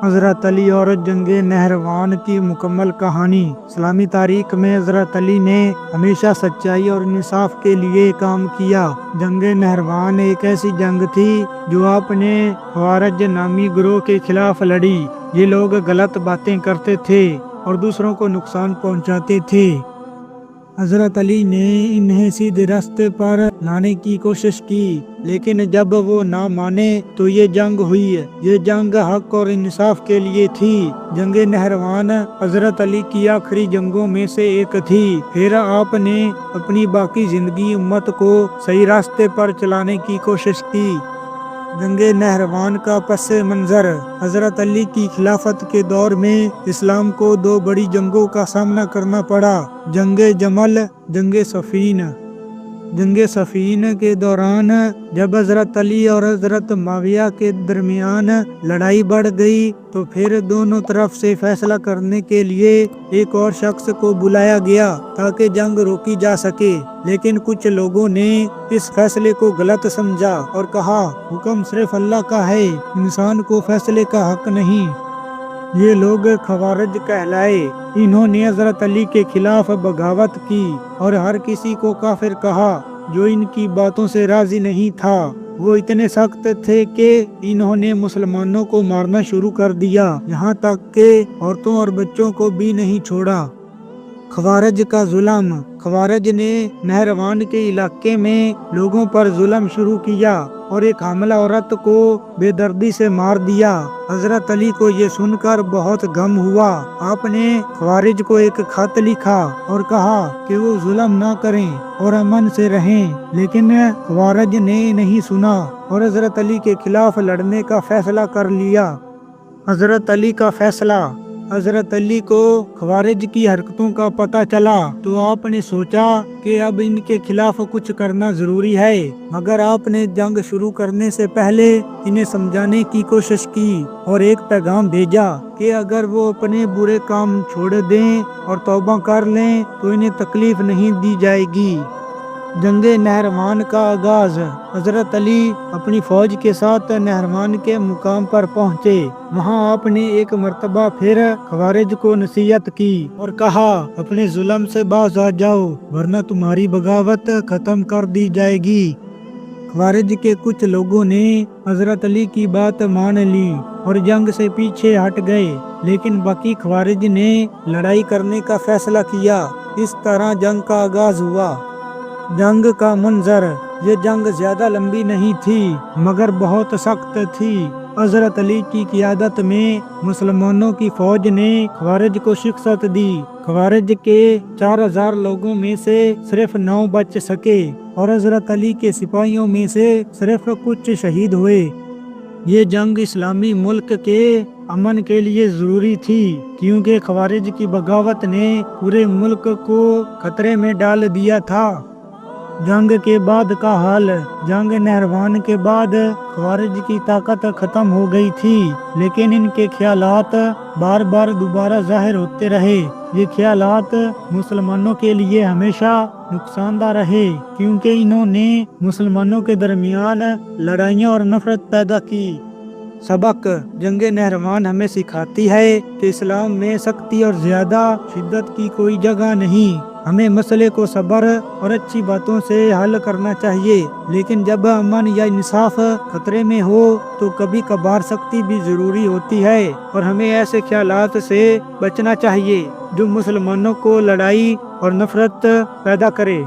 حضرت علی اور جنگ نہروان کی مکمل کہانی۔ اسلامی تاریخ میں حضرت علی نے ہمیشہ سچائی اور انصاف کے لیے کام کیا۔ جنگ نہروان ایک ایسی جنگ تھی جو آپ نے خوارج نامی گروہ کے خلاف لڑی۔ یہ لوگ غلط باتیں کرتے تھے اور دوسروں کو نقصان پہنچاتے تھے۔ حضرت علی نے انہیں سیدھے راستے پر لانے کی کوشش کی، لیکن جب وہ نہ مانے تو یہ جنگ ہوئی۔ یہ جنگ حق اور انصاف کے لیے تھی۔ جنگ نہروان حضرت علی کی آخری جنگوں میں سے ایک تھی۔ پھر آپ نے اپنی باقی زندگی امت کو صحیح راستے پر چلانے کی کوشش کی۔ جنگ نہروان کا پس منظر۔ حضرت علی کی خلافت کے دور میں اسلام کو دو بڑی جنگوں کا سامنا کرنا پڑا: جنگ جمل، جنگ صفین۔ جنگ صفین کے دوران جب حضرت علی اور حضرت معاویہ کے درمیان لڑائی بڑھ گئی تو پھر دونوں طرف سے فیصلہ کرنے کے لیے ایک اور شخص کو بلایا گیا تاکہ جنگ روکی جا سکے، لیکن کچھ لوگوں نے اس فیصلے کو غلط سمجھا اور کہا حکم صرف اللہ کا ہے، انسان کو فیصلے کا حق نہیں۔ یہ لوگ خوارج کہلائے۔ انہوں نے حضرت علی کے خلاف بغاوت کی اور ہر کسی کو کافر کہا جو ان کی باتوں سے راضی نہیں تھا۔ وہ اتنے سخت تھے کہ انہوں نے مسلمانوں کو مارنا شروع کر دیا، یہاں تک کہ عورتوں اور بچوں کو بھی نہیں چھوڑا۔ خوارج کا ظلم۔ خوارج نے نہروان کے علاقے میں لوگوں پر ظلم شروع کیا اور ایک حاملہ عورت کو بے دردی سے مار دیا۔ حضرت علی کو یہ سن کر بہت غم ہوا۔ آپ نے خوارج کو ایک خط لکھا اور کہا کہ وہ ظلم نہ کریں اور امن سے رہیں، لیکن خوارج نے نہیں سنا اور حضرت علی کے خلاف لڑنے کا فیصلہ کر لیا۔ حضرت علی کا فیصلہ۔ حضرت علی کو خوارج کی حرکتوں کا پتہ چلا تو آپ نے سوچا کہ اب ان کے خلاف کچھ کرنا ضروری ہے، مگر آپ نے جنگ شروع کرنے سے پہلے انہیں سمجھانے کی کوشش کی اور ایک پیغام بھیجا کہ اگر وہ اپنے برے کام چھوڑ دیں اور توبہ کر لیں تو انہیں تکلیف نہیں دی جائے گی۔ جنگ نہروان کا آغاز۔ حضرت علی اپنی فوج کے ساتھ نہروان کے مقام پر پہنچے۔ وہاں آپ نے ایک مرتبہ پھر خوارج کو نصیحت کی اور کہا اپنے ظلم سے باز آ جاؤ ورنہ تمہاری بغاوت ختم کر دی جائے گی۔ خوارج کے کچھ لوگوں نے حضرت علی کی بات مان لی اور جنگ سے پیچھے ہٹ گئے، لیکن باقی خوارج نے لڑائی کرنے کا فیصلہ کیا۔ اس طرح جنگ کا آغاز ہوا۔ جنگ کا منظر۔ یہ جنگ زیادہ لمبی نہیں تھی مگر بہت سخت تھی۔ حضرت علی کی قیادت میں مسلمانوں کی فوج نے خوارج کو شکست دی۔ خوارج کے 4000 لوگوں میں سے صرف 9 بچ سکے اور حضرت علی کے سپاہیوں میں سے صرف کچھ شہید ہوئے۔ یہ جنگ اسلامی ملک کے امن کے لیے ضروری تھی کیونکہ خوارج کی بغاوت نے پورے ملک کو خطرے میں ڈال دیا تھا۔ جنگ کے بعد کا حال۔ جنگ نہروان کے بعد خوارج کی طاقت ختم ہو گئی تھی، لیکن ان کے خیالات بار بار دوبارہ ظاہر ہوتے رہے۔ یہ خیالات مسلمانوں کے لیے ہمیشہ نقصان دہ رہے کیونکہ انہوں نے مسلمانوں کے درمیان لڑائیاں اور نفرت پیدا کی۔ سبق۔ جنگ نہروان ہمیں سکھاتی ہے کہ اسلام میں سختی اور زیادہ شدت کی کوئی جگہ نہیں۔ ہمیں مسئلے کو صبر اور اچھی باتوں سے حل کرنا چاہیے، لیکن جب امن یا انصاف خطرے میں ہو تو کبھی کبھار سختی بھی ضروری ہوتی ہے اور ہمیں ایسے خیالات سے بچنا چاہیے جو مسلمانوں کو لڑائی اور نفرت پیدا کرے۔